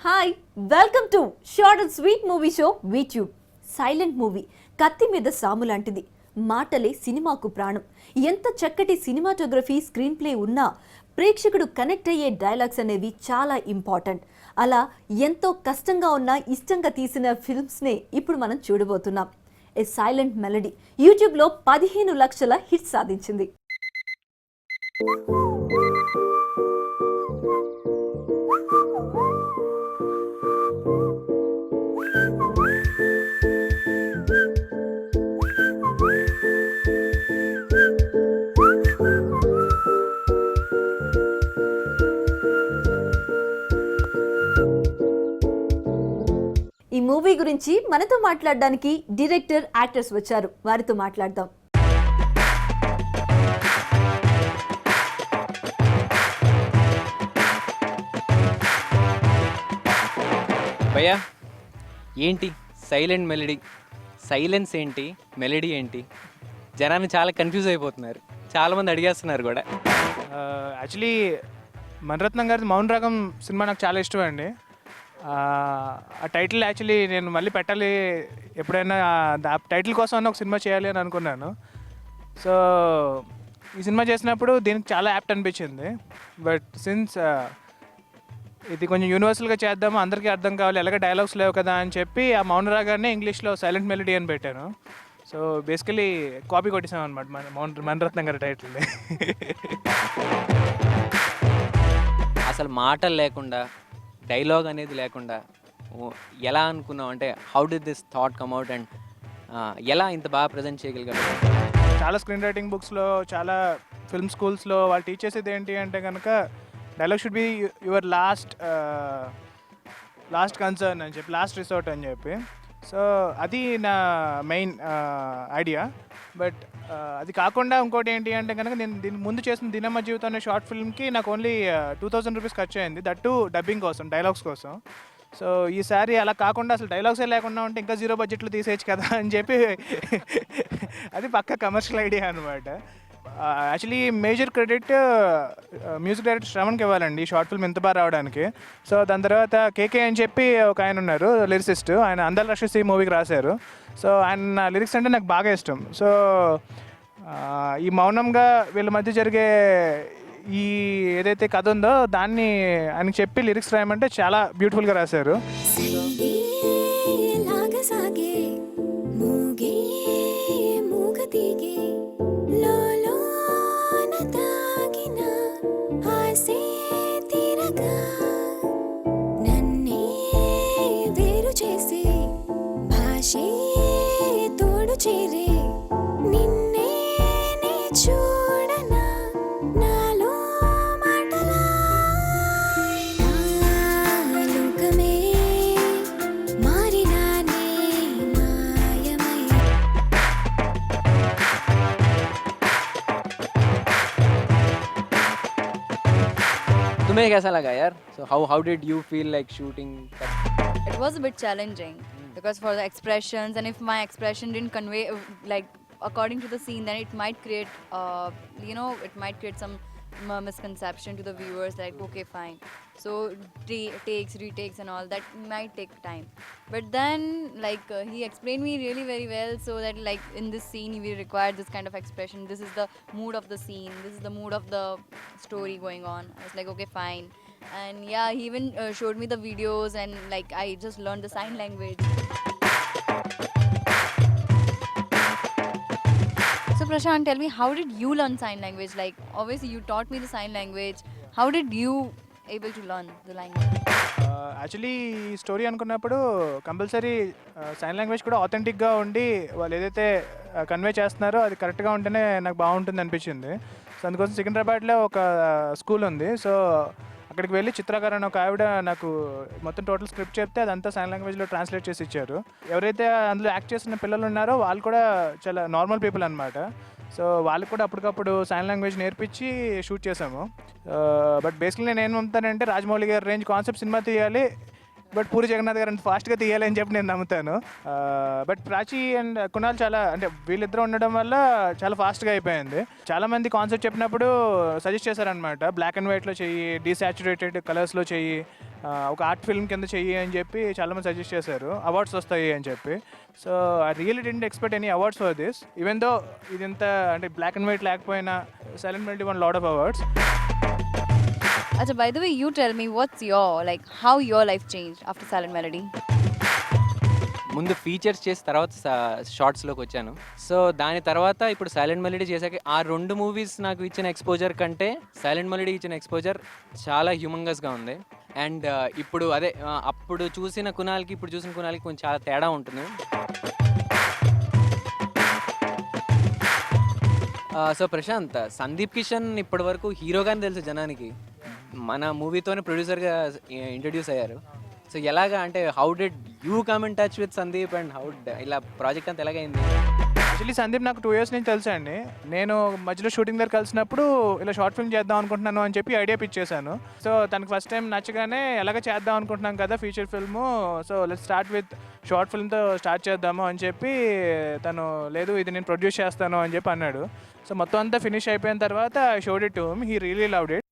Hi welcome to short and sweet movie show వీట్యూబ్. Silent movie కత్తి మీద సాము లాంటిది. మాటలే సినిమాకు ప్రాణం. ఎంత చక్కటి సినిమాటోగ్రఫీ స్క్రీన్ ప్లే ఉన్నా ప్రేక్షకుడు కనెక్ట్ అయ్యే డైలాగ్స్ అనేవి చాలా ఇంపార్టెంట్. అలా ఎంతో కష్టంగా ఉన్నా ఇష్టంగా తీసిన ఫిల్మ్స్నే ఇప్పుడు మనం చూడబోతున్నాం. ఏ సైలెంట్ మెలడీ యూట్యూబ్లో 15 లక్షల హిట్ సాధించింది. ఈ మూవీ గురించి మనతో మాట్లాడడానికి డైరెక్టర్, యాక్టర్స్ వచ్చారు. వారితో మాట్లాడదాం. భయ్యా, ఏంటి సైలెంట్ మెలడీ? సైలెన్స్ ఏంటి, మెలడీ ఏంటి? జనాన్ని చాలా కన్ఫ్యూజ్ అయిపోతున్నారు. చాలామంది అడిగేస్తున్నారు కూడా. యాక్చువల్లీ మణిరత్నం గారి మౌన రాగం సినిమా నాకు చాలా ఇష్టం అండి. ఆ టైటిల్ యాక్చువల్లీ నేను మళ్ళీ పెట్టాలి, ఎప్పుడైనా ఆ టైటిల్ కోసం అన్న ఒక సినిమా చేయాలి అని అనుకున్నాను. సో ఈ సినిమా చేసినప్పుడు దీనికి చాలా యాప్ట్ అనిపించింది. బట్ సిన్స్ ఇది కొంచెం యూనివర్సల్గా చేద్దాము, అందరికీ అర్థం కావాలి, ఎలాగ డైలాగ్స్ లేవు కదా అని చెప్పి ఆ మౌన రాగాన్ని ఇంగ్లీష్లో సైలెంట్ మెలడీ అని పెట్టాను. సో బేసికలీ కాపీ కొట్టేసాం అనమాట మణిరత్నం గారి టైటిల్ని. అసలు మాటలు లేకుండా, డైలాగ్ అనేది లేకుండా ఎలా అనుకున్నావు? అంటే how did this thought come out and ఎలా ఇంత బాగా ప్రజెంట్ చేయగలిగారు? చాలా స్క్రీన్ రైటింగ్ బుక్స్లో, చాలా ఫిల్మ్ స్కూల్స్లో వాళ్ళు టీచ్ చేసేది ఏంటి అంటే కనుక dialogue should be your last concern అని చెప్పి, లాస్ట్ రిసార్ట్ అని చెప్పి. సో అది నా మెయిన్ ఐడియా. బట్ అది కాకుండా ఇంకోటి ఏంటి అంటే కనుక నేను దీని ముందు చేసిన దినమ్మ జీవితం అనే షార్ట్ ఫిల్మ్కి నాకు ఓన్లీ 2000 రూపీస్ ఖర్చు అయింది, దట్టు డబ్బింగ్ కోసం, డైలాగ్స్ కోసం. సో ఈసారి అలా కాకుండా అసలు డైలాగ్సే లేకుండా ఉంటే ఇంకా 0 బడ్జెట్లో తీసేయచ్చు కదా అని చెప్పి అది పక్కా కమర్షియల్ ఐడియా అనమాట. Actually major credit music director శ్రవణ్కి ఇవ్వాలండి ఈ షార్ట్ ఫిల్మ్ ఇంత బాగా రావడానికి. సో దాని తర్వాత కేకే అని చెప్పి ఒక ఆయన ఉన్నారు, లిరిసిస్ట్. ఆయన అందాల రాక్షసి మూవీకి రాశారు. సో ఆయన లిరిక్స్ అంటే నాకు బాగా ఇష్టం. సో ఈ మౌనంగా వీళ్ళ మధ్య జరిగే ఈ ఏదైతే కథ ఉందో దాన్ని ఆయనకి చెప్పి లిరిక్స్ రాయమంటే చాలా బ్యూటిఫుల్గా రాశారు. तुम्हें कैसा लगा यार? So how did you feel like shooting that? It was a bit challenging because for the expressions, and if my expression didn't convey like according to the scene, then it might create it might create some misconception to the viewers, like okay fine, so takes, retakes and all that might take time. But then like he explained me really very well, so that like in this scene we require this kind of expression, this is the mood of the scene, this is the mood of the story going on. I was like okay fine. And yeah, he even showed me the videos, and like I just learned the sign language. So Prashant, tell me, how did you learn sign language? Like obviously you taught me the sign language. How did you able to learn the language? Actually ఈ story అనుకున్నప్పుడు compulsory sign language కూడా ఆథెంటిక్గా ఉండి వాళ్ళు ఏదైతే convey చేస్తున్నారో అది కరెక్ట్గా ఉంటేనే నాకు బాగుంటుంది అనిపించింది. సో అందుకోసం సికింద్రాబాద్లో ఒక స్కూల్ ఉంది. సో అక్కడికి వెళ్ళి చిత్రకారు అని ఒక ఆవిడ నాకు మొత్తం టోటల్ స్క్రిప్ట్ చెప్తే అదంతా సైన్ లాంగ్వేజ్లో ట్రాన్స్లేట్ చేసి ఇచ్చారు. ఎవరైతే అందులో యాక్ట్ చేస్తున్న పిల్లలు ఉన్నారో వాళ్ళు కూడా చాలా నార్మల్ పీపుల్ అనమాట. సో వాళ్ళకి కూడా అప్పటికప్పుడు సైన్ లాంగ్వేజ్ నేర్పించి షూట్ చేసాము. బట్ బేసిక్లీ నేను ఏమంటానంటే రాజమౌళి గారి రేంజ్ కాన్సెప్ట్ సినిమా తీయాలి, బట్ పూరి జగన్నాథ్ గారు అంత ఫాస్ట్గా తీయాలని చెప్పి నేను నమ్ముతాను. బట్ ప్రాచీ అండ్ కునాల్ చాలా అంటే వీళ్ళిద్దరూ ఉండడం వల్ల చాలా ఫాస్ట్గా అయిపోయింది. చాలామంది కాన్సెప్ట్ చెప్పినప్పుడు సజెస్ట్ చేశారనమాట, బ్లాక్ అండ్ వైట్లో చెయ్యి, డీసాచురేటెడ్ కలర్స్లో చెయ్యి, ఒక ఆర్ట్ ఫిల్మ్ కింద చెయ్యి అని చెప్పి చాలామంది సజెస్ట్ చేశారు, అవార్డ్స్ వస్తాయి అని చెప్పి. So I really didn't expect any awards for this, even though ఇది ఇంత అంటే బ్లాక్ అండ్ వైట్ లేకపోయినా silent melody one lot of awards. Acha, by the way, you tell me what's your, like, how your life changed after Silent Melody? ముందు features చేసి తర్వాత షార్ట్స్లోకి వచ్చాను. So దాని తర్వాత ఇప్పుడు సైలెంట్ మెలడీ చేశాక ఆ 2 మూవీస్ నాకు ఇచ్చిన ఎక్స్పోజర్ కంటే సైలెంట్ మెలడీ ఇచ్చిన ఎక్స్పోజర్ చాలా హ్యూమంగస్గా ఉంది. అండ్ ఇప్పుడు అదే అప్పుడు చూసిన కునాల్కి ఇప్పుడు చూసిన కునాల్కి కొంచెం చాలా తేడా ఉంటుంది. సో ప్రశాంత్, సందీప్ కిషన్ ఇప్పటి వరకు హీరోగానే తెలుసు జనానికి, మన మూవీతోనే ప్రొడ్యూసర్గా ఇంట్రడ్యూస్ అయ్యారు. సో ఎలాగా అంటే how did you come in touch with Sandeep and how ఇలా ప్రాజెక్ట్ అంతా ఎలాగైంది? యాక్చువల్లీ సందీప్ నాకు 2 years నుంచి తెలుసా అండి. నేను మధ్యలో షూటింగ్ దగ్గర కలిసినప్పుడు ఇలా షార్ట్ ఫిల్మ్ చేద్దాం అనుకుంటున్నాను అని చెప్పి ఐడియా పిచ్ చేశాను. సో తనకు ఫస్ట్ టైం నచ్చగానే ఎలాగ చేద్దాం అనుకుంటున్నాం కదా feature film, so let's start with short ఫిల్మ్తో స్టార్ట్ చేద్దాము అని చెప్పి తను లేదు ఇది నేను ప్రొడ్యూస్ చేస్తాను అని చెప్పి అన్నాడు. సో మొత్తం అంతా ఫినిష్ అయిపోయిన తర్వాత I showed it to him, he really loved it.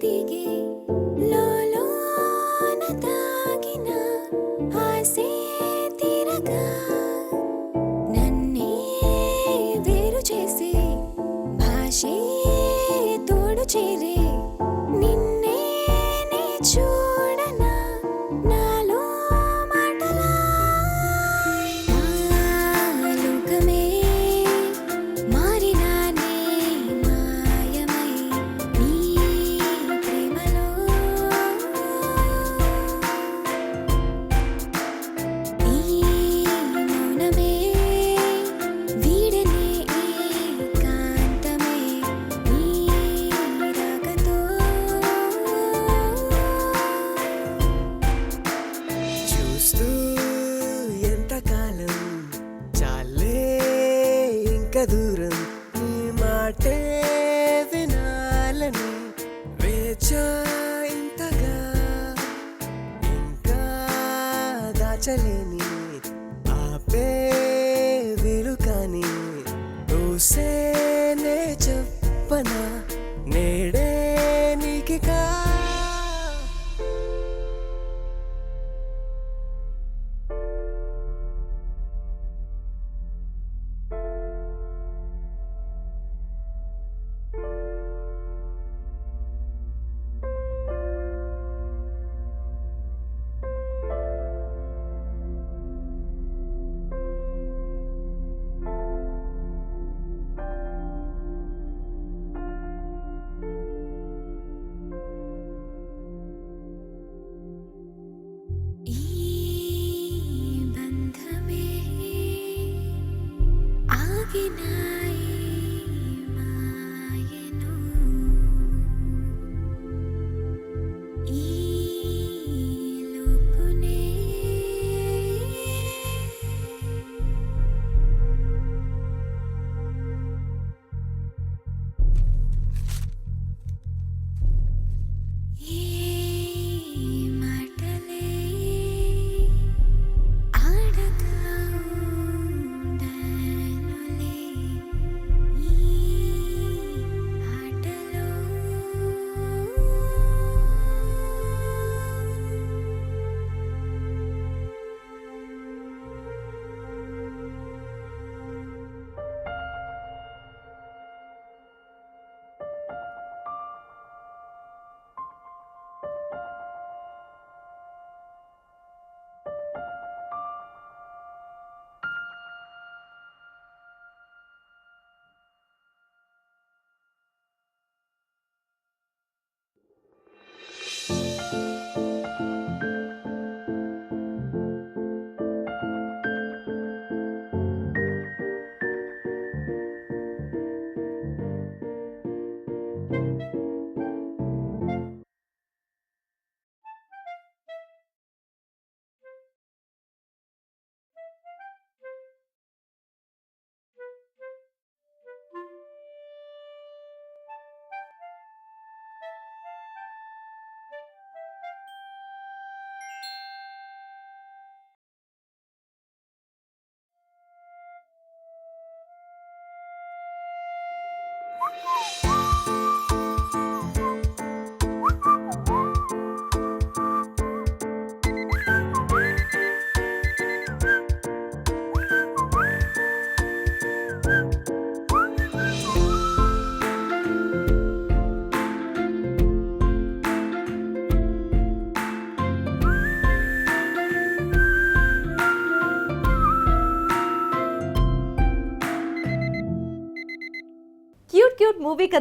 దిగి లోలోన తాగిన ఆసే తీరగా నన్నే వేరు చేసి భాషే తోడు చేరే నిన్నే నే చూడనా నాలో మాటలా లోకమే మారినానే మాయమై నీ ప్రేమలో ఈ మౌనమే వీడనే ఏకాంతమై నీ రాకతో చూస్తూ ఎంతకాలం చాలే ఇంకా దూరం నీ మాటే వినాలని వేచా ఇంతగా ఇంకా దాచలేని ఆపే వీలు కాని ఊసేనే చెప్పనా నేడే నీకికా ఈ బంధమే ఆగినాయి మాయను ఈ లోపునే ఏ మాటలే ఆడగా ఉండనులే ఈ ఆటలో క్యూట్ మూవీ కదా.